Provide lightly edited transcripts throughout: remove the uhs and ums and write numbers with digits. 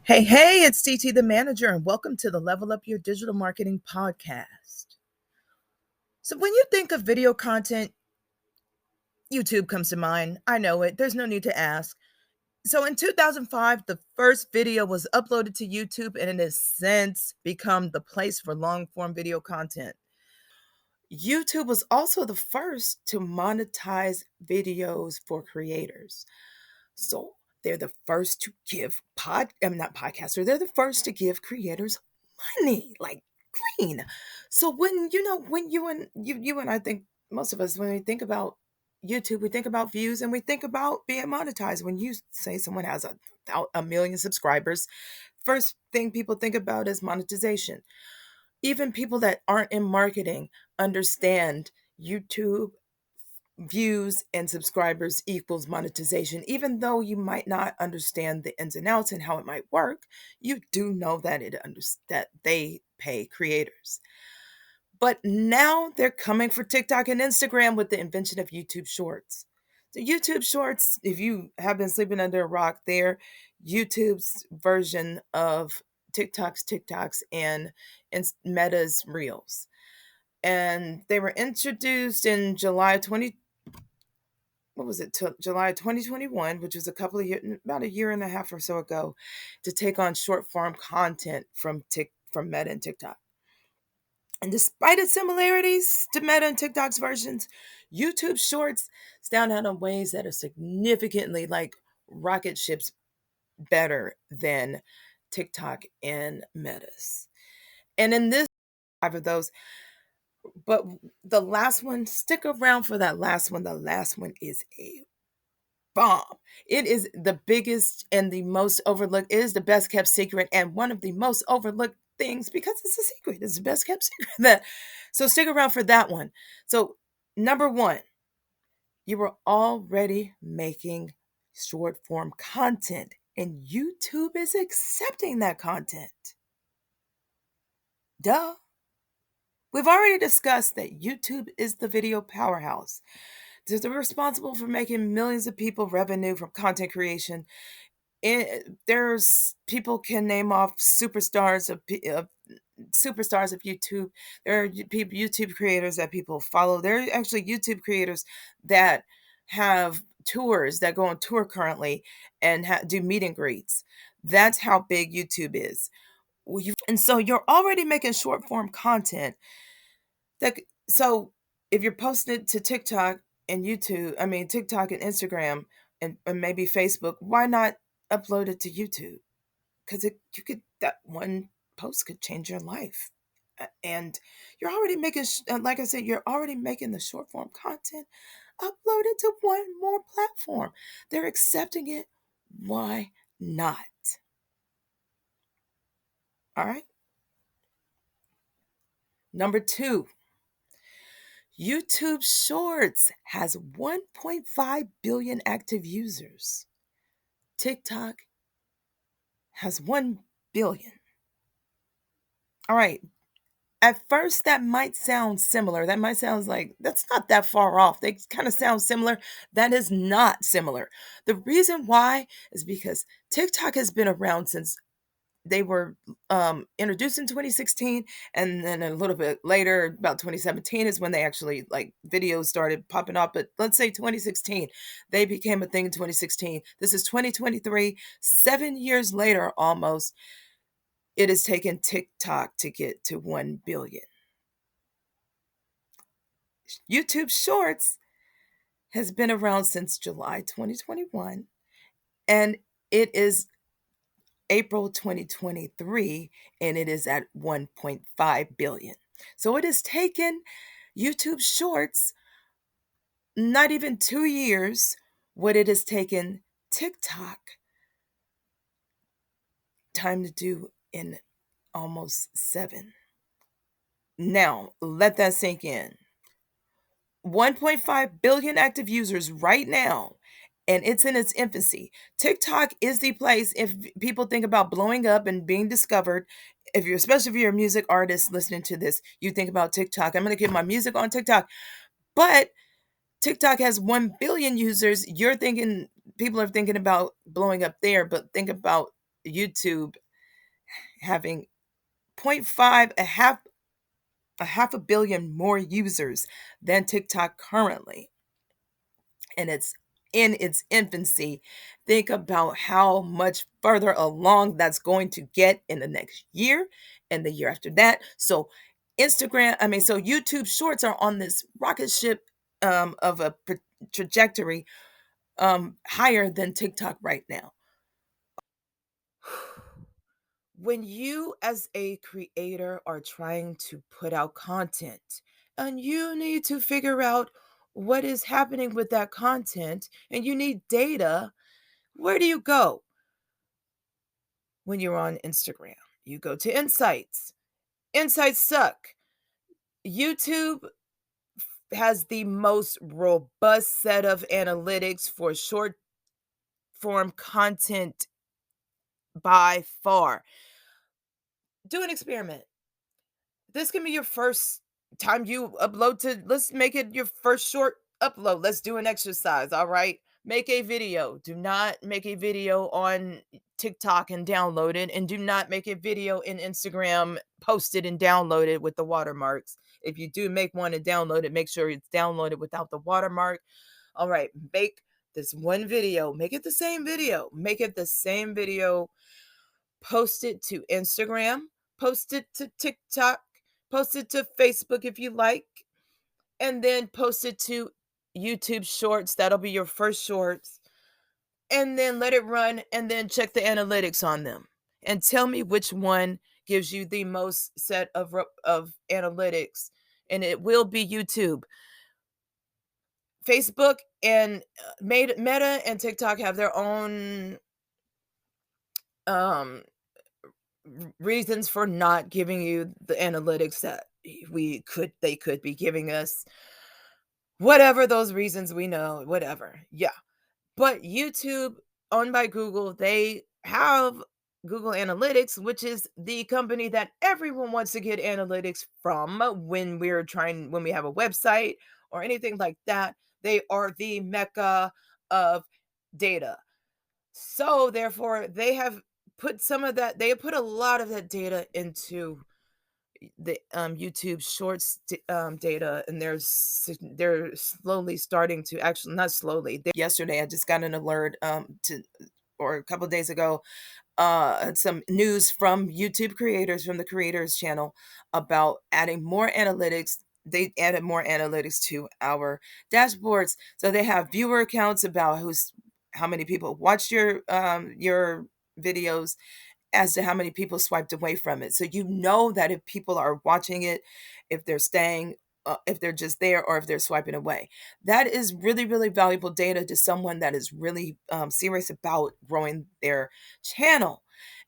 Hey, it's TT the manager, and welcome to the Level Up Your Digital Marketing podcast. So, when you think of video content, YouTube comes to mind. I know it, there's no need to ask. So, in 2005, the first video was uploaded to YouTube, and it has since become the place for long form video content. YouTube was also the first to monetize videos for creators. So they're the first to give not podcaster, they're the first to give creators money, like green. So when you and I think most of us, when we think about YouTube, we think about views and we think about being monetized. When you say someone has a million subscribers, first thing people think about is monetization. Even people that aren't in marketing understand YouTube views and subscribers equals monetization. Even though you might not understand the ins and outs and how it might work, you do know that that they pay creators. But now they're coming for TikTok and Instagram with the invention of YouTube Shorts. So YouTube Shorts, if you have been sleeping under a rock, they're YouTube's version of TikToks and Meta's Reels. And they were introduced in July 20 what was it, July 2021, which was about a year and a half or so ago, to take on short form content from Meta and TikTok. And despite its similarities to Meta and TikTok's versions, YouTube Shorts stand out in ways that are significantly, like rocket ships, better than TikTok and Meta's. And in this five of those, but the last one, stick around for that last one. The last one is a bomb. It is the biggest and the most overlooked. It is the best kept secret and one of the most overlooked things because it's a secret. It's the best kept secret. So stick around for that one. So number one, you were already making short form content and YouTube is accepting that content. Duh. We've already discussed that YouTube is the video powerhouse. They're responsible for making millions of people revenue from content creation. There's people can name off superstars of YouTube. There are YouTube creators that people follow. There are actually YouTube creators that have tours that go on tour currently and do meet and greets. That's how big YouTube is. And so you're already making short form content. So if you're posting it to TikTok and TikTok and Instagram and maybe Facebook, why not upload it to YouTube? Because that one post could change your life. And you're already making, like I said, you're already making the short form content. Upload it to one more platform. They're accepting it. Why not? All right. Number two, YouTube Shorts has 1.5 billion active users. TikTok has 1 billion. All right. At first, that might sound similar. That might sound like that's not that far off. They kind of sound similar. That is not similar. The reason why is because TikTok has been around since they were introduced in 2016, and then a little bit later, about 2017, is when they actually videos started popping up. But let's say 2016, they became a thing in 2016. This is 2023, 7 years later almost. It has taken TikTok to get to 1 billion. YouTube Shorts has been around since July 2021, and it is April 2023, and it is at 1.5 billion. So it has taken YouTube Shorts not even 2 years what it has taken TikTok time to do in almost 7. Now, let that sink in. 1.5 billion active users right now, and it's in its infancy. TikTok is the place if people think about blowing up and being discovered. Especially if you're a music artist listening to this, you think about TikTok. I'm going to get my music on TikTok. But TikTok has 1 billion users. People are thinking about blowing up there, but think about YouTube having point 0.5, a half a billion more users than TikTok currently, and it's in its infancy. Think about how much further along that's going to get in the next year and the year after that. So so YouTube Shorts are on this rocket ship of a trajectory higher than TikTok right now. When you, as a creator, are trying to put out content and you need to figure out what is happening with that content and you need data, where do you go when you're on Instagram? You go to Insights. Insights suck. YouTube has the most robust set of analytics for short form content by far. Do an experiment. This can be your first time you upload to let's make it your first short upload. Let's do an exercise, all right? Make a video. Do not make a video on TikTok and download it, and do not make a video in Instagram, post it and download it with the watermarks. If you do make one and download it, make sure it's downloaded without the watermark. All right, make this one video. Make it the same video. Make it the same video. Post it to Instagram, post it to TikTok, post it to Facebook if you like, and then post it to YouTube Shorts. That'll be your first shorts. And then let it run and then check the analytics on them. And tell me which one gives you the most set of analytics. And it will be YouTube. Facebook and Meta and TikTok have their own um reasons for not giving you the analytics that they could be giving us, whatever those reasons, we know, whatever. Yeah. But YouTube, owned by Google, they have Google Analytics, which is the company that everyone wants to get analytics from when we have a website or anything like that. They are the mecca of data. So therefore, they have put a lot of that data into the YouTube Shorts data, and they're slowly starting to, actually not slowly. Yesterday, I just got an alert or a couple of days ago, some news from YouTube creators, from the creators channel, about adding more analytics. They added more analytics to our dashboards, so they have viewer accounts about how many people watched your videos, as to how many people swiped away from it. So you know that if people are watching it, if they're staying, if they're just there, or if they're swiping away. That is really, really valuable data to someone that is really serious about growing their channel.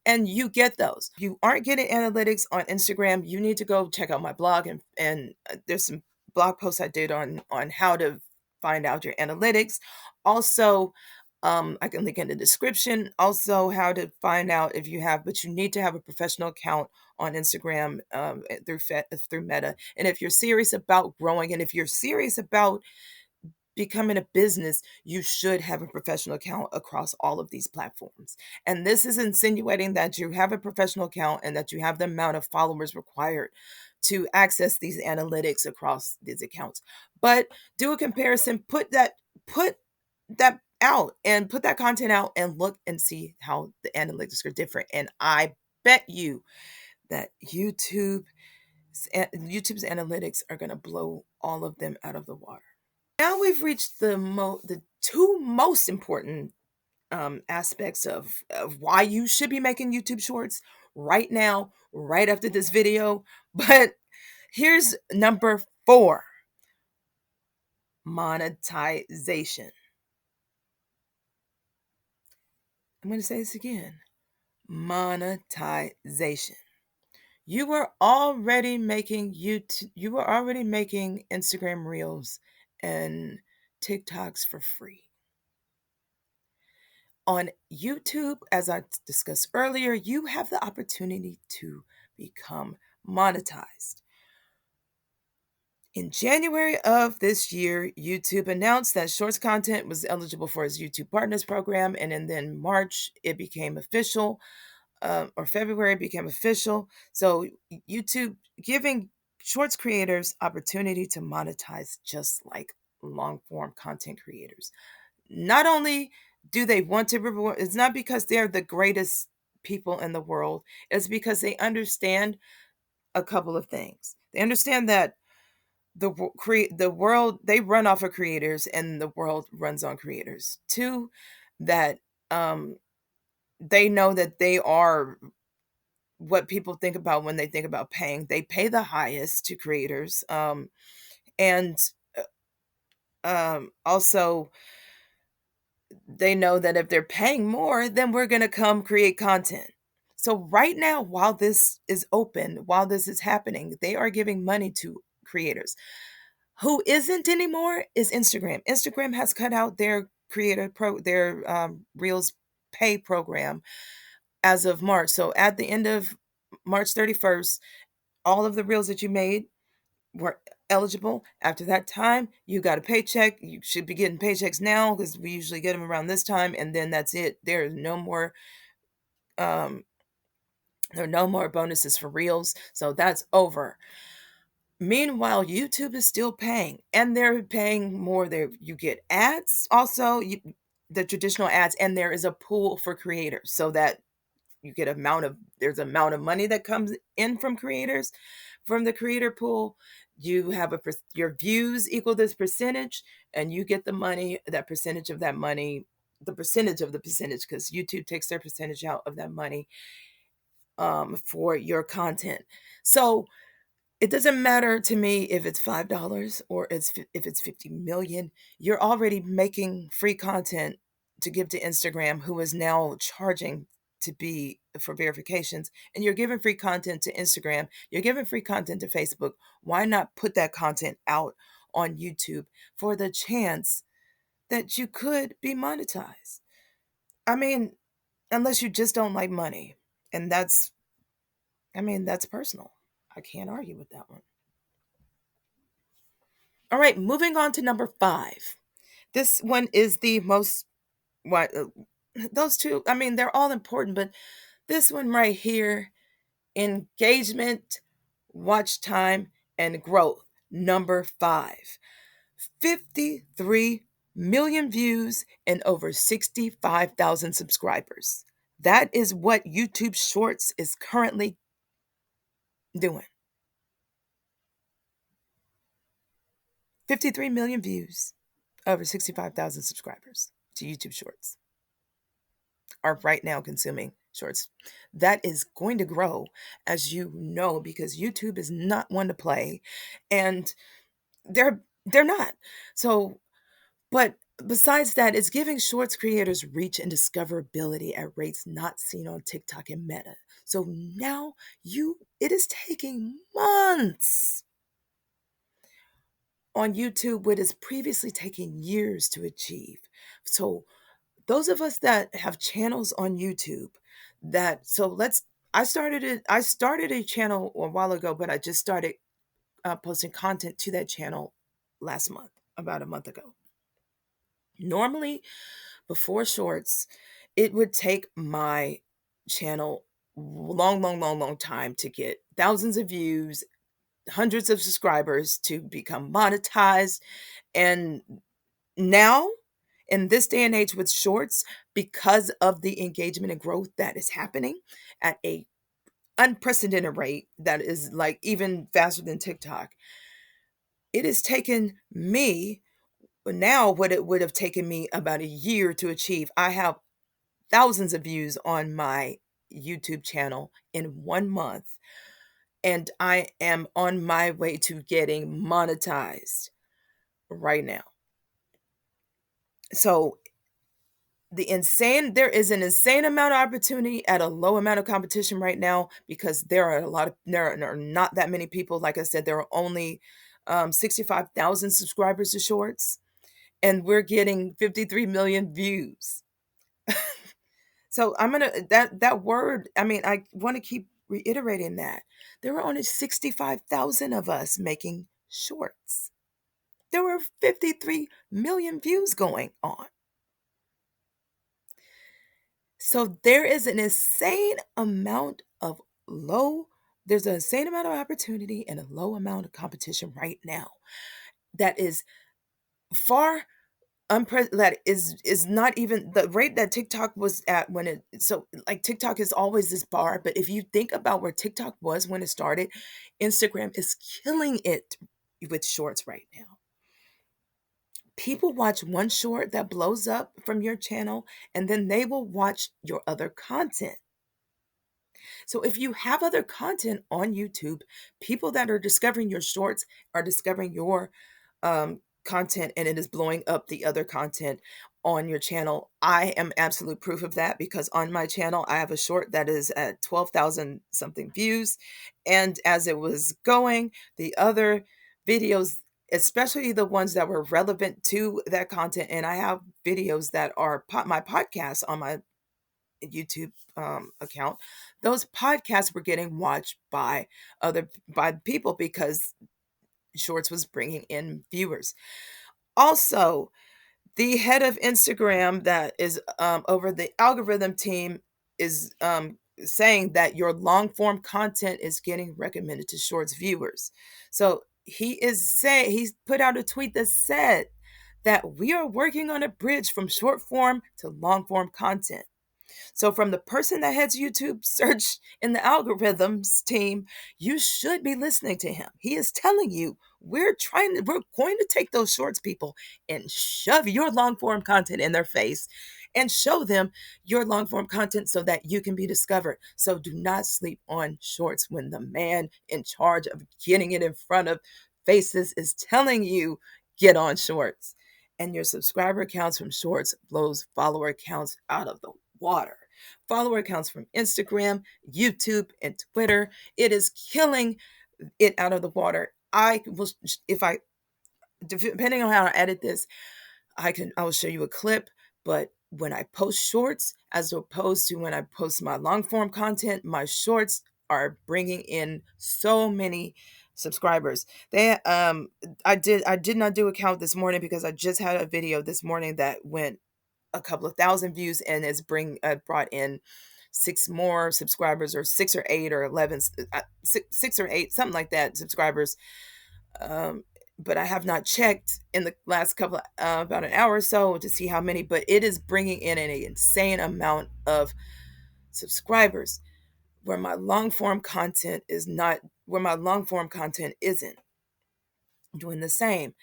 And you get those. If you aren't getting analytics on Instagram, you need to go check out my blog, and there's some blog posts I did on how to find out your analytics. Also, I can link in the description. Also, how to find out if you have, but you need to have a professional account on Instagram through Meta. And if you're serious about growing, and if you're serious about becoming a business, you should have a professional account across all of these platforms. And this is insinuating that you have a professional account and that you have the amount of followers required to access these analytics across these accounts. But do a comparison, put that out and put that content out and look and see how the analytics are different. And I bet you that YouTube's analytics are going to blow all of them out of the water. Now we've reached the two most important aspects of why you should be making YouTube Shorts right now, right after this video. But here's number 4: monetization. I'm going to say this again: monetization. You were already making Instagram Reels and TikToks for free. On YouTube, as I discussed earlier, you have the opportunity to become monetized. In January of this year, YouTube announced that Shorts content was eligible for its YouTube Partners program, and then March it became official, or February became official. So YouTube giving Shorts creators opportunity to monetize just like long form content creators. Not only do they want to reward, it's not because they're the greatest people in the world, it's because they understand a couple of things. They understand that the world, they run off of creators and the world runs on creators. Two, that um they know that they are what people think about when they think about paying. They pay the highest to creators. And Also, they know that if they're paying more, then we're going to come create content. So right now, while this is open, while this is happening, they are giving money to creators. Who isn't anymore is Instagram. Instagram has cut out their Reels pay program as of March. So at the end of March 31st, all of the Reels that you made were eligible. After that time, you got a paycheck. You should be getting paychecks now because we usually get them around this time, and then that's it. Um there are no more bonuses for Reels. So that's over. Meanwhile, YouTube is still paying, and they're paying more. There, you get ads, also the traditional ads, and there is a pool for creators, so that you get there's amount of money that comes in from creators, from the creator pool. You have your views equal this percentage, and you get the money, that percentage of that money, the percentage of the percentage, because YouTube takes their percentage out of that money for your content. So it doesn't matter to me if it's $5 or if it's 50 million. You're already making free content to give to Instagram, who is now charging to be for verifications, and you're giving free content to Instagram. You're giving free content to Facebook. Why not put that content out on YouTube for the chance that you could be monetized? I mean, unless you just don't like money, and that's personal. I can't argue with that one. All right, moving on to number 5. This one is the most what those two, I mean, they're all important, but this one right here, engagement, watch time, and growth. Number 5. 53 million views and over 65,000 subscribers. That is what YouTube Shorts is currently doing. 53 million views, over 65,000 subscribers to YouTube Shorts are right now consuming shorts. That is going to grow, as you know, because YouTube is not one to play, and they're not. So, but besides that, it's giving shorts creators reach and discoverability at rates not seen on TikTok and Meta. So now it is taking months on YouTube, what is previously taking years to achieve. So those of us that have channels on YouTube, that so let's I started a channel a while ago, but I just started posting content to that channel last month, about a month ago. Normally, before shorts, it would take my channel long time to get thousands of views, hundreds of subscribers to become monetized. And now, in this day and age with shorts, because of the engagement and growth that is happening at a unprecedented rate that is like even faster than TikTok, it has taken me now what it would have taken me about a year to achieve. I have thousands of views on my YouTube channel in 1 month, and I am on my way to getting monetized right now. So there is an insane amount of opportunity at a low amount of competition right now, because there are not that many people. Like I said, there are only 65,000 subscribers to shorts, and we're getting 53 million views. So I'm gonna that word, I mean, I want to keep reiterating that there are only 65,000 of us making shorts. There were 53 million views going on. So there is an insane amount of there's an insane amount of opportunity and a low amount of competition right now. That is far that is not even the rate that TikTok was at when it so like TikTok is always this bar, but if you think about where TikTok was when it started, Instagram is killing it with shorts right now. People watch one short that blows up from your channel and then they will watch your other content. So if you have other content on YouTube, people that are discovering your shorts are discovering your content and it is blowing up the other content on your channel. I am absolute proof of that because on my channel, I have a short that is at 12,000 something views. And as it was going, the other videos, especially the ones that were relevant to that content, and I have videos that are my podcasts on my YouTube account, those podcasts were getting watched by people because Shorts was bringing in viewers. Also, the head of Instagram that is over the algorithm team is saying that your long form content is getting recommended to Shorts viewers. So he's put out a tweet that said that we are working on a bridge from short form to long form content. So, from the person that heads YouTube search in the algorithms team, you should be listening to him. He is telling you we're going to take those shorts, people, and shove your long form content in their face and show them your long form content so that you can be discovered. So, do not sleep on shorts when the man in charge of getting it in front of faces is telling you get on shorts. And your subscriber counts from shorts blows follower counts out of the water. Follower accounts from Instagram, YouTube, and Twitter. It is killing it out of the water. I will, if I, depending on how I edit this, I will show you a clip. But when I post shorts, as opposed to when I post my long form content, my shorts are bringing in so many subscribers. I did not do a count this morning because I just had a video this morning that went a couple of thousand views and has brought in 6 more subscribers, or 6 or 8 or 11, 6 or 8, something like that, subscribers. But I have not checked in the last couple about an hour or so to see how many, but it is bringing in an insane amount of subscribers where my long form content isn't doing the same.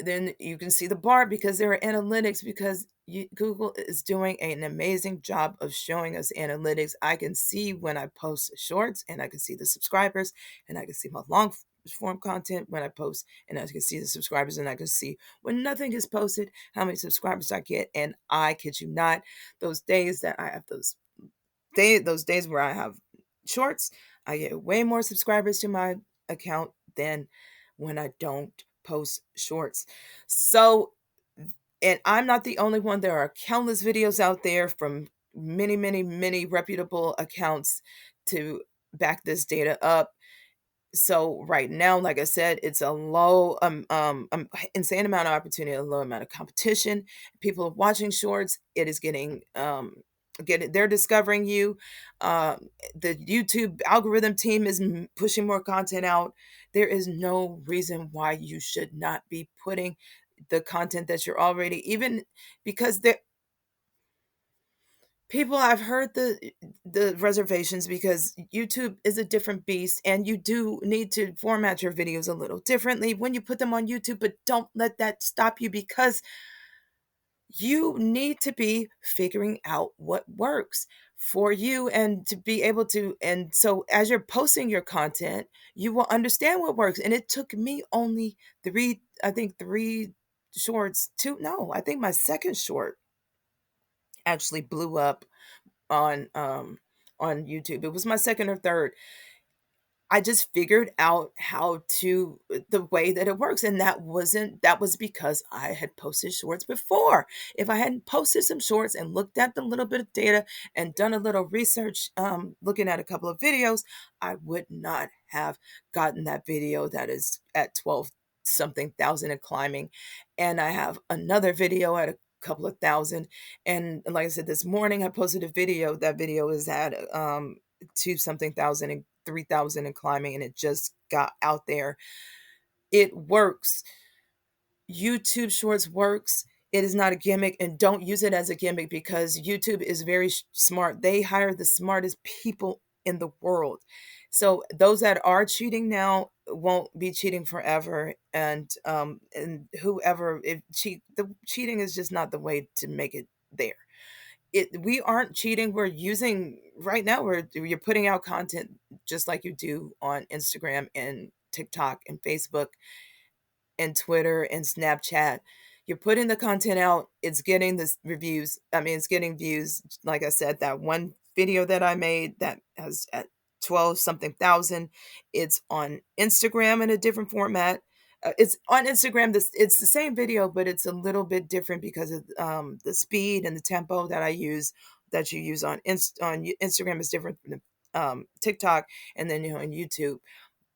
Then you can see the bar because there are analytics, because Google is doing an amazing job of showing us analytics. I can see when I post shorts and I can see the subscribers, and I can see my long form content when I post, and I can see the subscribers, and I can see when nothing is posted how many subscribers I get. And I kid you not, those days that I have those days where I have shorts, I get way more subscribers to my account than when I don't post shorts. So, and I'm not the only one. There are countless videos out there from many, many, many reputable accounts to back this data up. So right now, like I said, it's a low, insane amount of opportunity, a low amount of competition. People are watching shorts. It is they're discovering you. The YouTube algorithm team is pushing more content out. There is no reason why you should not be putting the content that you're already, even because people, I've heard the reservations because YouTube is a different beast and you do need to format your videos a little differently when you put them on YouTube, but don't let that stop you, because you need to be figuring out what works for you and to be able to. And so as you're posting your content, you will understand what works. And it took me only three shorts to no, I think my second short actually blew up on YouTube. It was my second or third. I just figured out the way that it works. And that was because I had posted shorts before. If I hadn't posted some shorts and looked at the little bit of data and done a little research, looking at a couple of videos, I would not have gotten that video that is at something thousand and climbing, and I have another video at a couple of thousand, and like I said, this morning I posted a video. That video is at, 2 something thousand and 3,000 and climbing, and it just got out there. It works. YouTube Shorts works. It is not a gimmick, and don't use it as a gimmick because YouTube is very smart. They hire the smartest people in the world. So those that are cheating now won't be cheating forever. And whoever if cheat the cheating is just not the way to make it there. We aren't cheating. We're using right now. You're putting out content just like you do on Instagram and TikTok and Facebook and Twitter and Snapchat. You're putting the content out, it's getting this reviews. I mean, it's getting views. Like I said, that one video that I made that has at 12 something thousand, it's on Instagram in a different format. It's on Instagram. It's the same video, but it's a little bit different because of the speed and the tempo that I use that you use on Instagram is different than TikTok and then on YouTube.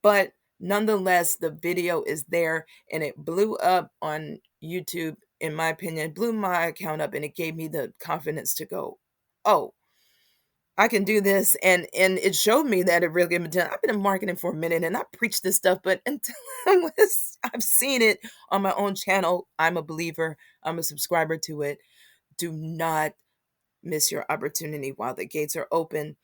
But nonetheless, the video is there and it blew up on YouTube, in my opinion, blew my account up and it gave me the confidence to go, oh, I can do this. And it showed me that it really been done. I've been in marketing for a minute and I preach this stuff, but until I've seen it on my own channel, I'm a believer, I'm a subscriber to it. Do not miss your opportunity while the gates are open.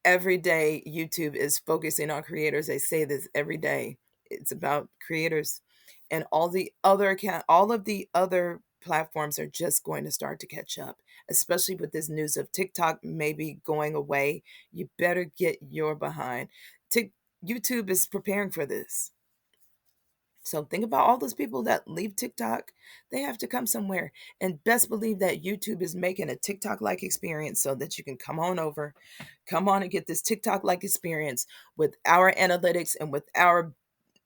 Every day YouTube is focusing on creators. They say this every day. It's about creators, and all of the other platforms are just going to start to catch up, especially with this news of TikTok maybe going away. You better get your behind. YouTube is preparing for this. So think about all those people that leave TikTok. They have to come somewhere. And best believe that YouTube is making a TikTok like experience so that you can come on over, come on and get this TikTok like experience with our analytics and with our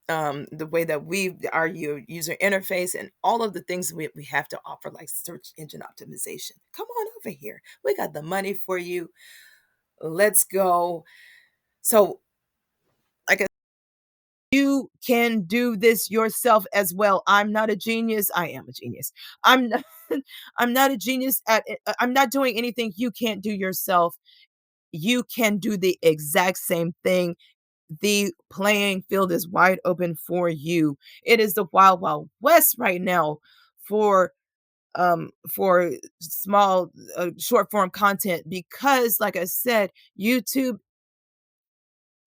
the way that our user interface and all of the things we have to offer, like search engine optimization. Come on over here. We got the money for you. Let's go. So like you can do this yourself as well. I'm not a genius. I am a genius. I'm not, I'm not a genius at it. I'm not doing anything you can't do yourself. You can do the exact same thing. The playing field is wide open for you. It is the wild wild west right now for small short form content because like I said, YouTube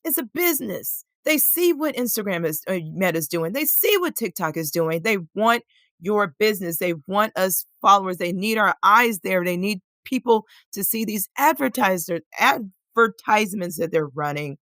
it's a business. They see what Instagram is Meta's doing. They see what TikTok is doing. They want your business. They want us followers. They need our eyes there. They need people to see these advertisements that they're running.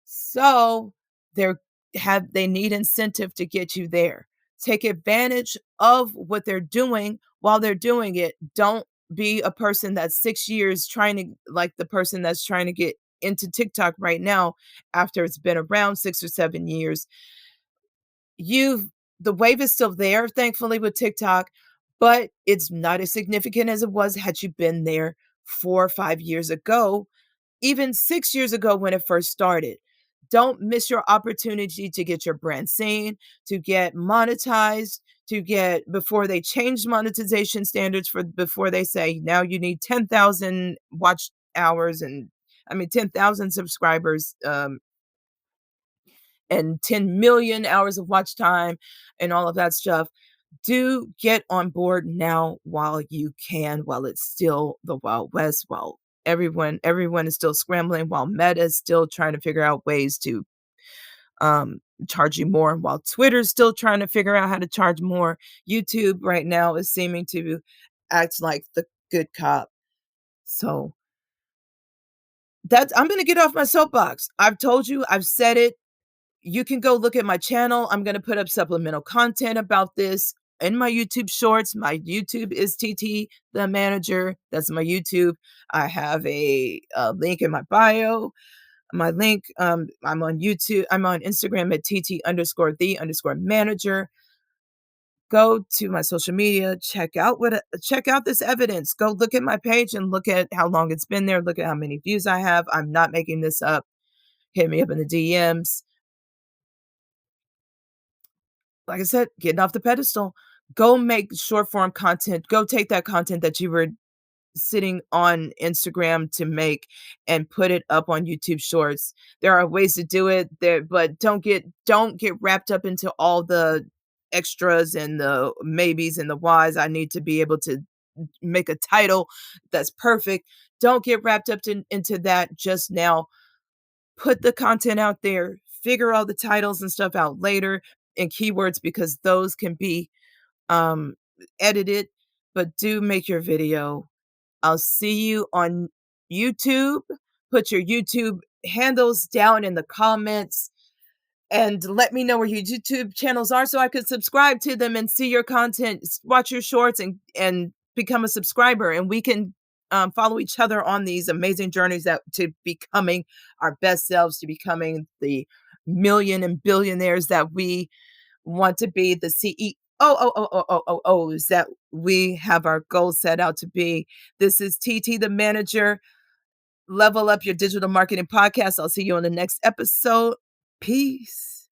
So they need incentive to get you there. Take advantage of what they're doing while they're doing it. Don't be a person that's 6 years trying to like the person that's trying to get into TikTok right now after it's been around 6 or 7 years. You've the wave is still there, thankfully, with TikTok, but it's not as significant as it was had you been there 4 or 5 years ago, even 6 years ago when it first started. Don't miss your opportunity to get your brand seen, to get monetized, to get before they change monetization standards for before they say now you need 10,000 watch hours and I mean 10,000 subscribers and 10 million hours of watch time and all of that stuff. Do get on board now while you can, while it's still the Wild West, while everyone is still scrambling, while Meta is still trying to figure out ways to um, charge you more, while Twitter's still trying to figure out how to charge more. YouTube right now is seeming to act like the good cop. So that's I'm gonna get off my soapbox. I've told you, I've said it. You can go look at my channel. I'm going to put up supplemental content about this in my YouTube shorts. My YouTube is TT the manager. That's my YouTube. I have a link in my bio. My link, I'm on YouTube. I'm on Instagram at TT underscore the underscore manager. Go to my social media, check out this evidence. Go look at my page and look at how long it's been there. Look at how many views I have. I'm not making this up. Hit me up in the DMs. like I said, getting off the pedestal. Go make short form content. Go take that content that you were sitting on Instagram to make and put it up on YouTube Shorts. There are ways to do it there, but don't get wrapped up into all the extras and the maybes and the whys. I need to be able to make a title that's perfect. Don't get wrapped up into that just now. Put the content out there, figure all the titles and stuff out later and keywords because those can be um edited, but do make your video. I'll see you on YouTube. Put your YouTube handles down in the comments and let me know where your YouTube channels are so I can subscribe to them and see your content, watch your shorts and become a subscriber and we can follow each other on these amazing journeys that to becoming our best selves, to becoming the million and billionaires that we want to be, the CEOs that we have our goals set out to be. This is TT the Manager. Level Up Your Digital Marketing Podcast. I'll see you on the next episode. Peace.